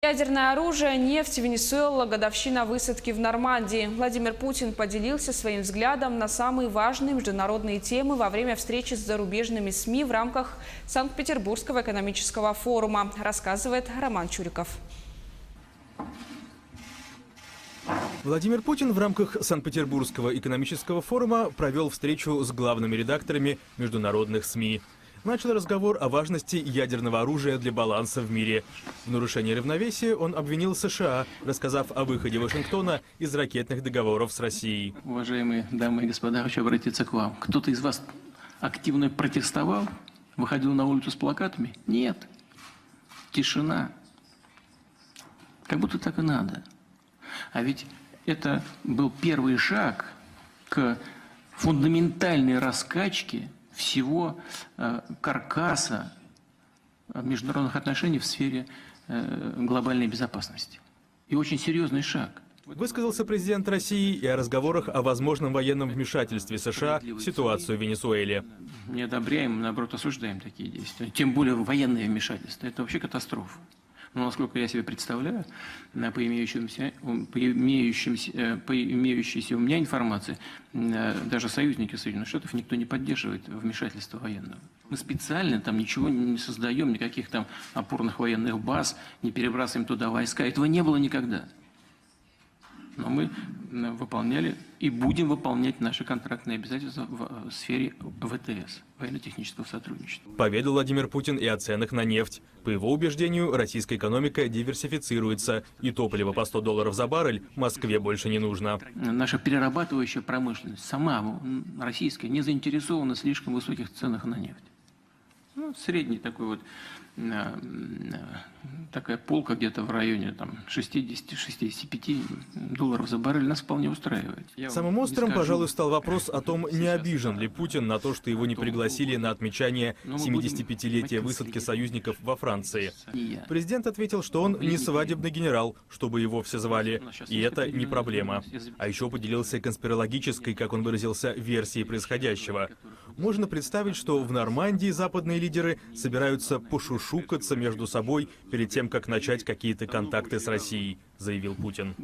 Ядерное оружие, нефть, Венесуэла, годовщина высадки в Нормандии. Владимир Путин поделился своим взглядом на самые важные международные темы во время встречи с зарубежными СМИ в рамках Санкт-Петербургского экономического форума, рассказывает Роман Чуриков. Владимир Путин в рамках Санкт-Петербургского экономического форума провел встречу с главными редакторами международных СМИ. Начал разговор о важности ядерного оружия для баланса в мире. В нарушении равновесия он обвинил США, рассказав о выходе Вашингтона из ракетных договоров с Россией. Уважаемые дамы и господа, хочу обратиться к вам. Кто-то из вас активно протестовал? Выходил на улицу с плакатами? Нет. Тишина. Как будто так и надо. А ведь это был первый шаг к фундаментальной раскачке всего каркаса международных отношений в сфере глобальной безопасности. И очень серьезный шаг. Высказался президент России и о разговорах о возможном военном вмешательстве США в ситуацию в Венесуэле. Не одобряем, наоборот, осуждаем такие действия. Тем более военное вмешательство. Это вообще катастрофа. Но, насколько я себе представляю, по имеющейся у меня информации, даже союзники Соединенных Штатов никто не поддерживает вмешательство военного. Мы специально там ничего не создаем, никаких там опорных военных баз, не перебрасываем туда войска. Этого не было никогда. Но мы выполняли и будем выполнять наши контрактные обязательства в сфере ВТС, военно-технического сотрудничества. Поведал Владимир Путин и о ценах на нефть. По его убеждению, российская экономика диверсифицируется, и топливо по $100 за баррель Москве больше не нужно. Наша перерабатывающая промышленность, сама российская, не заинтересована в слишком высоких ценах на нефть. Ну, средний такой вот, такая полка где-то в районе 60-65 долларов за баррель нас вполне устраивает. Самым острым, пожалуй, стал вопрос о том, не обижен ли Путин на то, что его не пригласили на отмечание 75-летия высадки союзников во Франции. Президент ответил, что он не свадебный генерал, чтобы его все звали, и это не проблема. А еще поделился конспирологической, как он выразился, версией происходящего. Можно представить, что в Нормандии западные лидеры собираются пошушукаться между собой перед тем, как начать какие-то контакты с Россией, заявил Путин.